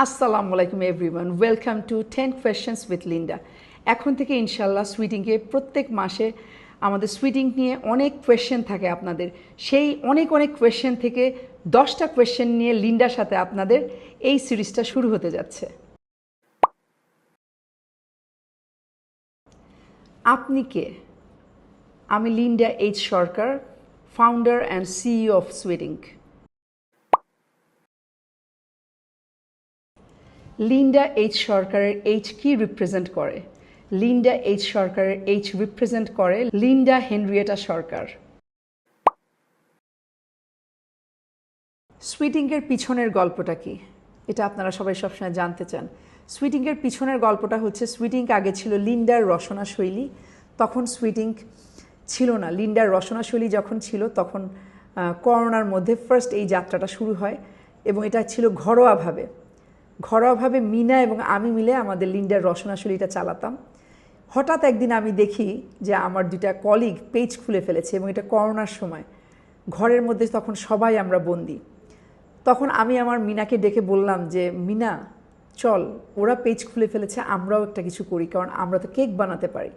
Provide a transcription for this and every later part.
আসসালামু আলাইকুম everyone, welcome to 10 questions with Linda. এখন থেকে ইনশাল্লাহ সুইটিংয়ে প্রত্যেক মাসে আমাদের সুইটিং নিয়ে অনেক কোয়েশ্চেন থাকে আপনাদের। সেই অনেক অনেক কোয়েশ্চেন থেকে 10টা কোয়েশ্চেন নিয়ে লিন্ডার সাথে আপনাদের এই সিরিজটা শুরু হতে যাচ্ছে। আপনি কে? আমি Linda H Sarkar, founder and CEO of sweating. Linda H সরকারের এইচ কি রিপ্রেজেন্ট করে? লিন্ডা এইচ সরকারের এইচ রিপ্রেজেন্ট করে লিন্ডা হেনরিয়েটা সরকার। সুইটিংয়ের পিছনের গল্পটা কি? এটা আপনারা সবাই সবসময় জানতে চান। সুইটিংয়ের পিছনের গল্পটা হচ্ছে, সুইটিং আগে ছিল লিন্ডার রসনা শৈলী। তখন সুইটিং ছিল না। লিন্ডার রসনা শৈলী যখন ছিল তখন করোনার মধ্যে ফার্স্ট এই যাত্রাটা শুরু হয় এবং এটা ছিল ঘরোয়াভাবে মিনা এবং আমি মিলে আমাদের লিন্ডার রসনাশলীটা চালাতাম। হঠাৎ একদিন আমি দেখি যে আমার দুটা কলিগ পেজ খুলে ফেলেছে এবং এটা করোনার সময়, ঘরের মধ্যে তখন সবাই আমরা বন্দি। তখন আমি আমার মিনাকে ডেকে বললাম যে, মিনা চল, ওরা পেজ খুলে ফেলেছে, আমরাও একটা কিছু করি, কারণ আমরা তো কেক বানাতে পারি।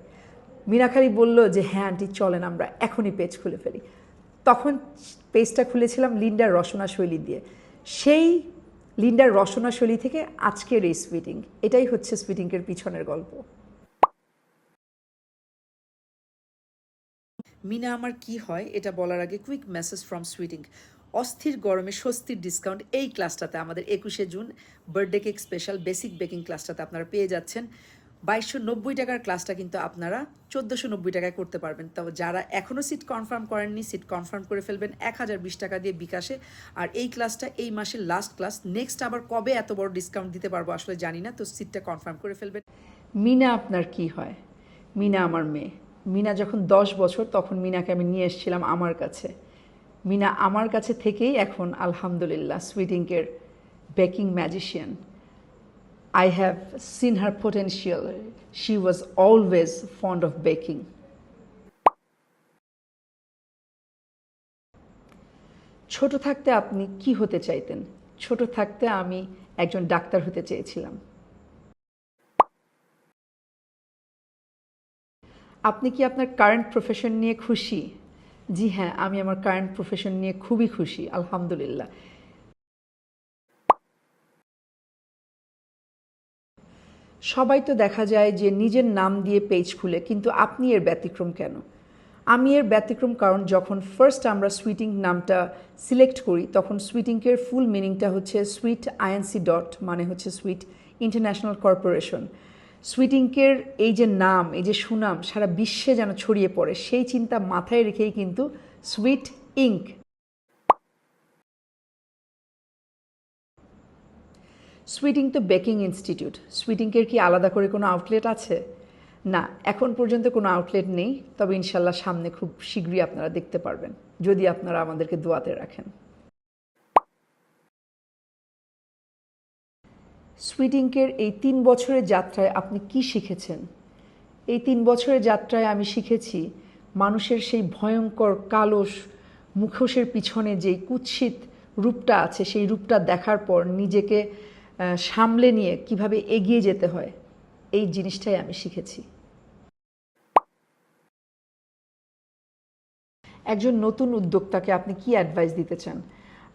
মিনা খালি বলল যে হ্যাঁ আন্টি চলেন আমরা এখনই পেজ খুলে ফেলি। তখন পেজটা খুলেছিলাম লিন্ডার রসনা শৈলী দিয়ে। সেই লিন্ডার রসনা শৈলী থেকে আজকের এই সুইটিং, এটাই হচ্ছে সুইটিংয়ের পিছনের গল্প। মিনা আমার কি হয় এটা বলার আগে কুইক মেসেজ ফ্রম সুইটিং। অস্থির গরমে স্বস্তির ডিসকাউন্ট এই ক্লাসটাতে, আমাদের 21শে June birthday cake special basic baking ক্লাসটাতে আপনারা পেয়ে যাচ্ছেন। 2290 টাকার ক্লাসটা কিন্তু আপনারা 1490 টাকায় করতে পারবেন। তবে যারা এখনও সিট কনফার্ম করেননি, সিট কনফার্ম করে ফেলবেন 1020 টাকা দিয়ে বিকাশে। আর এই ক্লাসটা এই মাসের লাস্ট ক্লাস, নেক্সট আবার কবে এত বড় ডিসকাউন্ট দিতে পারবো আসলে জানি না, তো সিটটা কনফার্ম করে ফেলবেন। মিনা আপনার কি হয়? মিনা আমার মেয়ে। মিনা যখন 10 বছর তখন মিনাকে আমি নিয়ে এসেছিলাম আমার কাছে। মিনা আমার কাছে থেকেই এখন আলহামদুলিল্লাহ সুইটিংয়ের baking magician. I have seen her potential. She was always fond of baking. ছোট থাকতে আপনি কি হতে চাইতেন? ছোট থাকতে আমি একজন ডাক্তার হতে চেয়েছিলাম। আপনি কি আপনার কারেন্ট প্রফেশন নিয়ে খুশি? জি হ্যাঁ, আমি আমার কারেন্ট প্রফেশন নিয়ে খুবই খুশি, আলহামদুলিল্লাহ। সবাই তো দেখা যায় যে নিজের নাম দিয়ে পেজ খুলে, কিন্তু আপনি এর ব্যতিক্রম কেন? আমি এর ব্যতিক্রম কারণ যখন ফার্স্ট আমরা সুইটিং নামটা সিলেক্ট করি তখন সুইটিংয়ের ফুল মিনিংটা হচ্ছে সুইট আইএনসি ডট, মানে হচ্ছে সুইট ইন্টারন্যাশনাল কর্পোরেশন। সুইটিংয়ের এই যে নাম, এই যে সুনাম সারা বিশ্বে যেন ছড়িয়ে পড়ে, সেই চিন্তা মাথায় রেখেই কিন্তু সুইট ইঙ্ক। সুইটিং তো বেকিং ইনস্টিটিউট। সুইটিংয়ের কি আলাদা করে কোনো আউটলেট আছে? না, এখন পর্যন্ত কোনো আউটলেট নেই, তবে ইনশাল্লাহ সামনে খুব শীঘ্রই আপনারা দেখতে পারবেন, যদি আপনারা আমাদেরকে দোয়াতে রাখেন। সুইটিংয়ের এই 3 বছরের যাত্রায় আপনি কি শিখেছেন? এই 3 বছরের যাত্রায় আমি শিখেছি মানুষের সেই ভয়ঙ্কর কালো মুখোশের পিছনে যেই কুৎসিত রূপটা আছে, সেই রূপটা দেখার পর নিজেকে সামলে নিয়ে কিভাবে এগিয়ে যেতে হয়, এই জিনিসটাই আমি শিখেছি। একজন নতুন উদ্যোক্তাকে আপনি কি অ্যাডভাইস দিতে চান?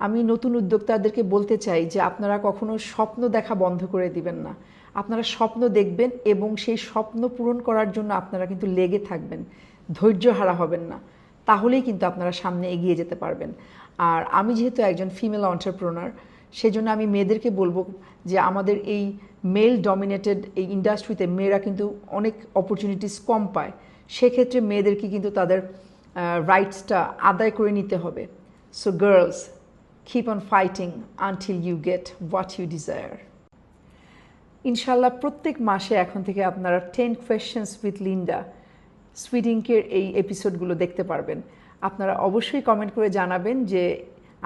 আমি নতুন উদ্যোক্তাদেরকে বলতে চাই যে আপনারা কখনো স্বপ্ন দেখা বন্ধ করে দিবেন না। আপনারা স্বপ্ন দেখবেন এবং সেই স্বপ্ন পূরণ করার জন্য আপনারা কিন্তু লেগে থাকবেন, ধৈর্য হারা হবেন না, তাহলেই কিন্তু আপনারা সামনে এগিয়ে যেতে পারবেন। আর আমি যেহেতু একজন ফিমেল এন্টারপ্রেনার, সেজন্য আমি মেয়েদেরকে বলবো যে আমাদের এই মেল ডমিনেটেড এই ইন্ডাস্ট্রিতে মেয়েরা কিন্তু অনেক অপরচুনিটিস কম পায়। সেক্ষেত্রে মেয়েদেরকে কিন্তু তাদের রাইটসটা আদায় করে নিতে হবে। So girls, keep on fighting until you get what you desire. ইনশাল্লাহ প্রত্যেক মাসে এখন থেকে আপনারা 10 কোয়েশ্চেন্স উইথ লিন্ডা সুইটিংয়ের এই এপিসোডগুলো দেখতে পারবেন। আপনারা অবশ্যই কমেন্ট করে জানাবেন যে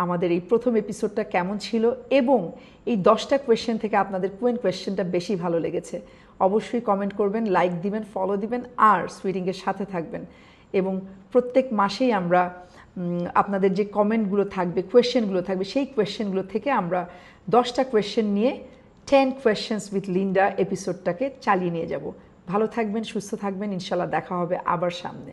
আমাদের এই প্রথম এপিসোডটা কেমন ছিল এবং এই 10টা কোয়েশ্চেন থেকে আপনাদের কোন কোয়েশ্চেনটা বেশি ভালো লেগেছে। অবশ্যই কমেন্ট করবেন, লাইক দিবেন, ফলো দিবেন আর সুইটিংয়ের সাথে থাকবেন। এবং প্রত্যেক মাসেই আমরা আপনাদের যে কমেন্টগুলো থাকবে, কোয়েশ্চেনগুলো থাকবে, সেই কোয়েশ্চেনগুলো থেকে আমরা 10টা কোয়েশ্চেন নিয়ে 10 কোয়েশ্চেন্স উইথ লিন্ডা এপিসোডটাকে চালিয়ে নিয়ে যাব। ভালো থাকবেন, সুস্থ থাকবেন, ইনশাল্লাহ দেখা হবে আবার সামনে।